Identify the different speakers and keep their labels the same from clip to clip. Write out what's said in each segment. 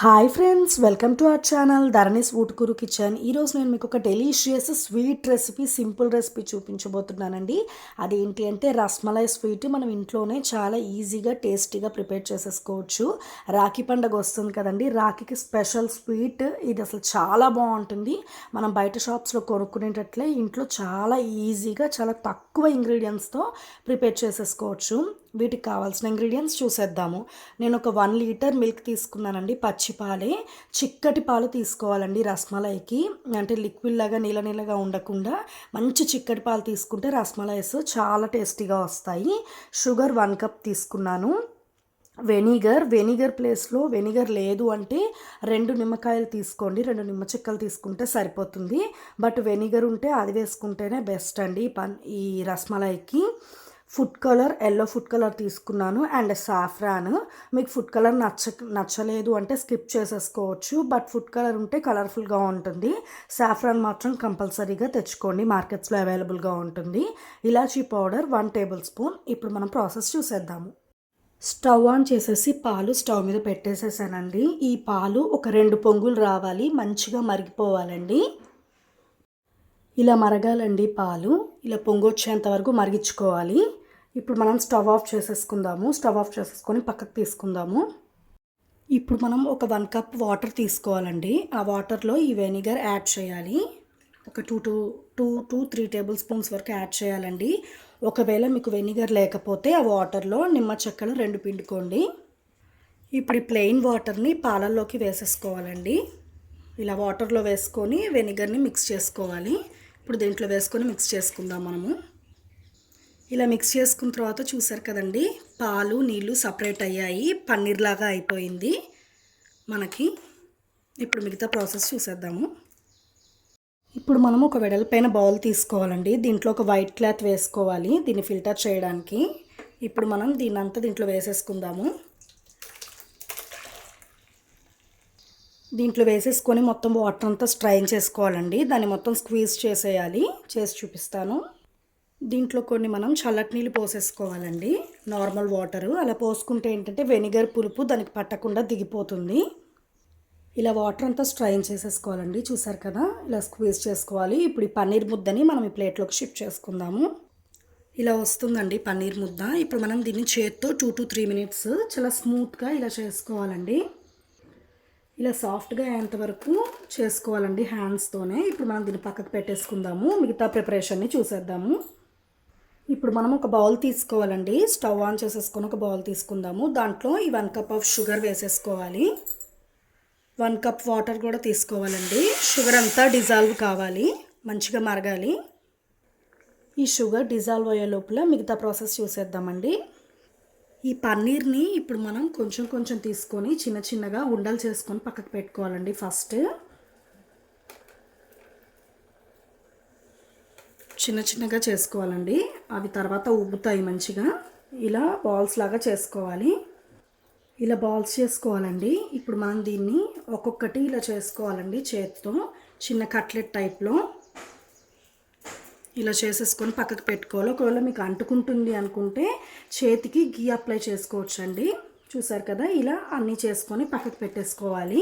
Speaker 1: Hi friends, welcome to our channel Dharani's vutukuru kitchen. ఈరోజు నేను మీకు ఒక delicious sweet recipe, simple recipe చూపించబోతున్నానండి. అదేంటి అంటే రస్మలై స్వీట్. మనం ఇంట్లోనే చాలా ఈజీగా టేస్టీగా ప్రిపేర్ చేసేసుకోవచ్చు. రాఖీ పండుగ వస్తుంది కదండి, రాఖీకి స్పెషల్ స్వీట్ ఇది. అసలు చాలా బాగుంటుంది. మనం బయట షాప్స్లో కొనుక్కునేటట్లే ఇంట్లో చాలా ఈజీగా చాలా తక్కువ ఇంగ్రీడియంట్స్తో ప్రిపేర్ చేసేసుకోవచ్చు. వీటికి కావాల్సిన ఇంగ్రీడియంట్స్ చూసేద్దాము. నేను ఒక 1 లీటర్ మిల్క్ తీసుకున్నానండి, పచ్చి పాలే. చిక్కటి పాలు తీసుకోవాలండి రస్మలైకి. అంటే లిక్విడ్ లాగా నీళ్ళ నీళ్ళగా ఉండకుండా మంచి చిక్కటి పాలు తీసుకుంటే రస్మలైస్ చాలా టేస్టీగా వస్తాయి. షుగర్ 1 కప్ తీసుకున్నాను. వెనిగర్ ప్లేస్లో వెనిగర్ లేదు అంటే 2 నిమ్మకాయలు తీసుకోండి, 2 నిమ్మ చిక్కలు తీసుకుంటే సరిపోతుంది. బట్ వెనిగర్ ఉంటే అది వేసుకుంటేనే బెస్ట్ అండి ఈ రస్మలైకి. ఎల్లో ఫుడ్ కలర్ తీసుకున్నాను అండ్ సాఫ్రాన్. మీకు ఫుడ్ కలర్ నచ్చలేదు అంటే స్కిప్ చేసేసుకోవచ్చు. బట్ ఫుడ్ కలర్ ఉంటే కలర్ఫుల్గా ఉంటుంది. సాఫ్రాన్ మాత్రం కంపల్సరీగా తెచ్చుకోండి, మార్కెట్స్లో అవైలబుల్గా ఉంటుంది. ఇలాచీ పౌడర్ 1 టేబుల్ స్పూన్. ఇప్పుడు మనం ప్రాసెస్ చూసేద్దాము. స్టవ్ ఆన్ చేసేసి పాలు స్టవ్ మీద పెట్టేసేసానండి. ఈ పాలు ఒక 2 పొంగులు రావాలి, మంచిగా మరిగిపోవాలండి. ఇలా మరగాలండి పాలు. ఇలా పొంగొచ్చేంత వరకు మరిగించుకోవాలి. ఇప్పుడు మనం స్టవ్ ఆఫ్ చేసేసుకుందాము. స్టవ్ ఆఫ్ చేసేసుకొని పక్కకు తీసుకుందాము. ఇప్పుడు మనం ఒక 1 కప్ వాటర్ తీసుకోవాలండి. ఆ వాటర్లో ఈ వెనిగర్ యాడ్ చేయాలి. ఒక 2 to 3 టేబుల్ స్పూన్స్ వరకు యాడ్ చేయాలండి. ఒకవేళ మీకు వెనిగర్ లేకపోతే ఆ వాటర్లో నిమ్మ చెక్కలు 2 పిండుకోండి. ఇప్పుడు ఈ ప్లెయిన్ వాటర్ని పాలల్లోకి వేసేసుకోవాలండి. ఇలా వాటర్లో వేసుకొని వెనిగర్ని మిక్స్ చేసుకోవాలి. ఇప్పుడు దీంట్లో వేసుకొని మిక్స్ చేసుకుందాం మనము. ఇలా మిక్స్ చేసుకున్న తర్వాత చూసారు కదండి, పాలు నీళ్ళు సపరేట్ అయ్యాయి, పన్నీర్ లాగా అయిపోయింది మనకి. ఇప్పుడు మిగతా ప్రాసెస్ చూసేద్దాము. ఇప్పుడు మనము ఒక వెడల్పైన బౌల్ తీసుకోవాలండి. దీంట్లో ఒక వైట్ క్లాత్ వేసుకోవాలి దీన్ని ఫిల్టర్ చేయడానికి. ఇప్పుడు మనం దీంట్లో వేసేసుకుందాము. దీంట్లో వేసేసుకొని మొత్తం వాటర్ అంతా స్ట్రైన్ చేసుకోవాలండి. దాన్ని మొత్తం స్క్వీజ్ చేసేయాలి. చేసి చూపిస్తాను. దీంట్లో కొన్ని మనం చల్లటి నీళ్ళు పోసేసుకోవాలండి, నార్మల్ వాటరు. అలా పోసుకుంటే ఏంటంటే వెనిగర్ పులుపు దానికి పట్టకుండా దిగిపోతుంది. ఇలా వాటర్ అంతా స్ట్రైన్ చేసేసుకోవాలండి. చూసారు కదా, ఇలా స్క్వీజ్ చేసుకోవాలి. ఇప్పుడు ఈ పన్నీర్ ముద్దని మనం ఈ ప్లేట్లోకి షిఫ్ట్ చేసుకుందాము. ఇలా వస్తుందండి పన్నీర్ ముద్ద. ఇప్పుడు మనం దీన్ని చేత్తో 2 to 3 మినిట్స్ చాలా స్మూత్గా ఇలా చేసుకోవాలండి. ఇలా సాఫ్ట్గా అయ్యేంత వరకు చేసుకోవాలండి హ్యాండ్స్తోనే. ఇప్పుడు మనం దీన్ని పక్కకు పెట్టేసుకుందాము. మిగతా ప్రిపరేషన్ని చూసేద్దాము. ఇప్పుడు మనం ఒక బౌల్ తీసుకోవాలండి. స్టవ్ ఆన్ చేసేసుకొని ఒక బౌల్ తీసుకుందాము. దాంట్లో ఈ 1 కప్ ఆఫ్ షుగర్ వేసేసుకోవాలి. 1 కప్ వాటర్ కూడా తీసుకోవాలండి. షుగర్ అంతా డిజాల్వ్ కావాలి, మంచిగా మరగాలి. ఈ షుగర్ డిజాల్వ్ అయ్యే లోపల మిగతా ప్రాసెస్ చూసేద్దామండి. ఈ పన్నీర్ని ఇప్పుడు మనం కొంచెం కొంచెం తీసుకొని చిన్న చిన్నగా ఉండలు చేసుకొని పక్కకు పెట్టుకోవాలండి. ఫస్ట్ చిన్న చిన్నగా చేసుకోవాలండి, అవి తర్వాత ఉబ్బుతాయి మంచిగా. ఇలా బాల్స్ లాగా చేసుకోవాలి. ఇలా బాల్స్ చేసుకోవాలండి. ఇప్పుడు మనం దీన్ని ఒక్కొక్కటి ఇలా చేసుకోవాలండి చేత్తో, చిన్న కట్లెట్ టైప్లో ఇలా చేసేసుకొని పక్కకు పెట్టుకోవాలి. ఒకవేళ మీకు అంటుకుంటుంది అనుకుంటే చేతికి గీ అప్లై చేసుకోవచ్చండి. చూసారు కదా, ఇలా అన్నీ చేసుకొని పక్కకు పెట్టేసుకోవాలి.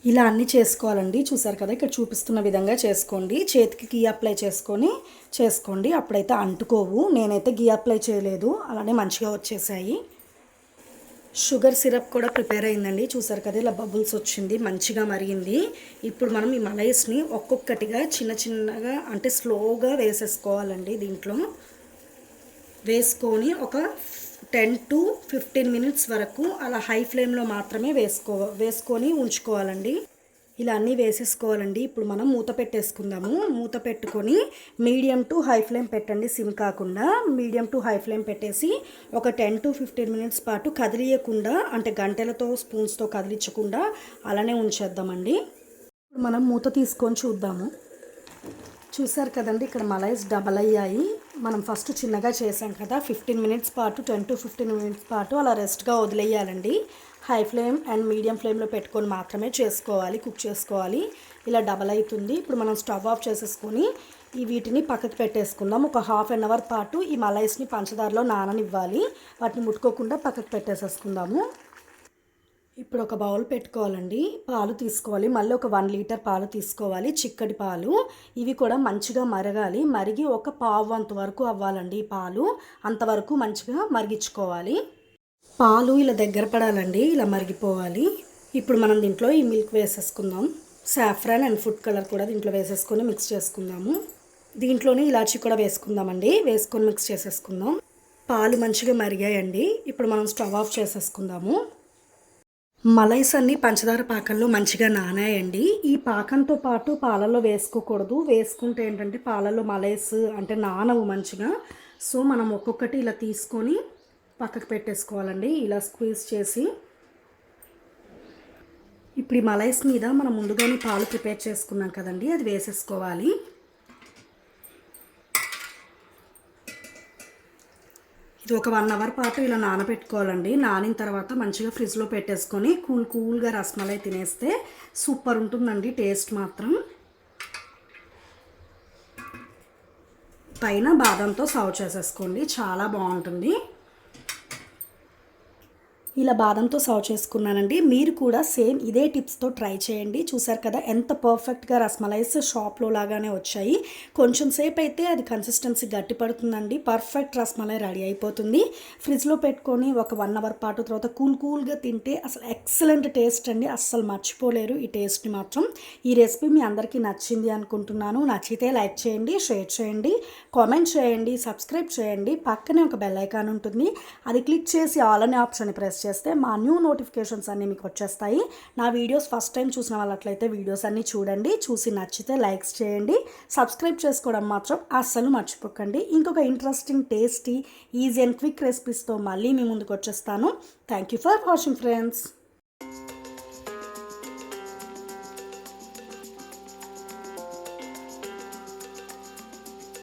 Speaker 1: ఇలా అన్నీ చేసుకోవాలండి. చూసారు కదా, ఇక్కడ చూపిస్తున్న విధంగా చేసుకోండి. చేతికి గీ అప్లై చేసుకోండి, అప్పుడైతే అంటుకోవు. నేనైతే గీ అప్లై చేయలేదు, అలానే మంచిగా వచ్చేసాయి. షుగర్ సిరప్ కూడా ప్రిపేర్ అయిందండి. చూసారు కదా, ఇలా బబుల్స్ వచ్చింది, మంచిగా మరిగింది. ఇప్పుడు మనం ఈ మలైస్ని ఒక్కొక్కటిగా చిన్న చిన్నగా అంటే స్లోగా వేసేసుకోవాలండి. దీంట్లో వేసుకొని ఒక 10 to 15 మినిట్స్ వరకు అలా హై ఫ్లేమ్లో మాత్రమే వేసుకొని ఉంచుకోవాలండి. ఇలా అన్నీ వేసేసుకోవాలండి. ఇప్పుడు మనం మూత పెట్టేసుకుందాము. మూత పెట్టుకొని మీడియం టు హై ఫ్లేమ్ పెట్టండి, సిమ్ కాకుండా. మీడియం టు హై ఫ్లేమ్ పెట్టేసి ఒక 10 to 15 మినిట్స్ పాటు కదిలియకుండా, అంటే గంటెలతో స్పూన్స్తో కదిలించకుండా అలానే ఉంచేద్దామండి. మనం మూత తీసుకొని చూద్దాము. చూసారు కదండి, ఇక్కడ మలైస్ డబల్ అయ్యాయి. మనం ఫస్ట్ చిన్నగా చేసాం కదా, 15 మినిట్స్ పాటు 10 to 15 మినిట్స్ పాటు అలా రెస్ట్గా వదిలేయాలండి. హై ఫ్లేమ్ అండ్ మీడియం ఫ్లేమ్లో పెట్టుకొని మాత్రమే కుక్ చేసుకోవాలి. ఇలా డబల్ అవుతుంది. ఇప్పుడు మనం స్టవ్ ఆఫ్ చేసేసుకొని వీటిని పక్కకు పెట్టేసుకుందాం. ఒక హాఫ్ అన్ అవర్ పాటు ఈ మలైస్ని పంచదారలో నాననివ్వాలి. వాటిని ముట్టుకోకుండా పక్కకు పెట్టేసేసుకుందాము. ఇప్పుడు ఒక బౌల్ పెట్టుకోవాలండి. పాలు తీసుకోవాలి. మళ్ళీ ఒక 1 లీటర్ పాలు తీసుకోవాలి. చిక్కటి పాలు. ఇవి కూడా మంచిగా మరగాలి. మరిగి ఒక పావు వంతు వరకు అవ్వాలండి ఈ పాలు. అంతవరకు మంచిగా మరిగించుకోవాలి. పాలు ఇలా దగ్గర పడాలండి. ఇలా మరిగిపోవాలి. ఇప్పుడు మనం దీంట్లో ఈ మిల్క్ వేసేసుకుందాం. సాఫ్రాన్ అండ్ ఫుడ్ కలర్ కూడా దీంట్లో వేసేసుకొని మిక్స్ చేసుకుందాము. దీంట్లోనే ఇలాచీ కూడా వేసుకుందామండి. వేసుకొని మిక్స్ చేసేసుకుందాం. పాలు మంచిగా మరిగాయండి. ఇప్పుడు మనం స్టవ్ ఆఫ్ చేసేసుకుందాము. మలైస్ అన్నీ పంచదార పాకంలో మంచిగా నానాయండి. ఈ పాకంతో పాటు పాలల్లో వేసుకోకూడదు. వేసుకుంటే ఏంటంటే పాలల్లో మలైస్ అంటే నానవు మంచిగా. సో మనం ఒక్కొక్కటి ఇలా తీసుకొని పక్కకు పెట్టేసుకోవాలండి. ఇలా స్క్వీజ్ చేసి ఇప్పుడు ఈ మలైస్ మీద మనం ముందుగానే పాలు ప్రిపేర్ చేసుకున్నాం కదండి, అది వేసేసుకోవాలి. ఇది ఒక 1 అవర్ పాటు ఇలా నానబెట్టుకోవాలండి. నానిన తర్వాత మంచిగా ఫ్రిడ్జ్లో పెట్టేసుకొని కూల్గా రసమలై తినేస్తే సూపర్ ఉంటుందండి టేస్ట్ మాత్రం. పైన బాదంతో సర్వ్ చేసేసుకోండి, చాలా బాగుంటుంది. ఇలా బాదంతో సర్వ్ చేసుకున్నానండి. మీరు కూడా సేమ్ ఇదే టిప్స్తో ట్రై చేయండి. చూసారు కదా ఎంత పర్ఫెక్ట్గా రసమలైస్ షాప్లో లాగానే వచ్చాయి. కొంచెం సేపు అయితే అది కన్సిస్టెన్సీ గట్టి పడుతుందండి. పర్ఫెక్ట్ రసమలై రెడీ అయిపోతుంది. ఫ్రిడ్జ్లో పెట్టుకొని ఒక 1 అవర్ పాటు తర్వాత కూల్గా తింటే అసలు ఎక్సలెంట్ టేస్ట్ అండి. అస్సలు మర్చిపోలేరు ఈ టేస్ట్ని మాత్రం. ఈ రెసిపీ మీ అందరికీ నచ్చింది అనుకుంటున్నాను. నచ్చితే లైక్ చేయండి, షేర్ చేయండి, కామెంట్ చేయండి, సబ్స్క్రైబ్ చేయండి. పక్కనే ఒక బెల్ ఐకాన్ ఉంటుంది, అది క్లిక్ చేసి ఆల్ అనే ఆప్షన్ ప్రెస్ చేస్తే మా న్యూ నోటిఫికేషన్స్ అన్నీ మీకు వచ్చేస్తాయి. నా వీడియోస్ ఫస్ట్ టైం చూసిన వాళ్ళట్లయితే వీడియోస్ అన్నీ చూడండి. చూసి నచ్చితే లైక్స్ చేయండి. సబ్స్క్రైబ్ చేసుకోవడం మాత్రం అస్సలు మర్చిపోకండి. ఇంకొక interesting, tasty, easy and quick రెసిపీస్తో మళ్ళీ మీ ముందుకు వచ్చేస్తాను. Thank you for watching friends.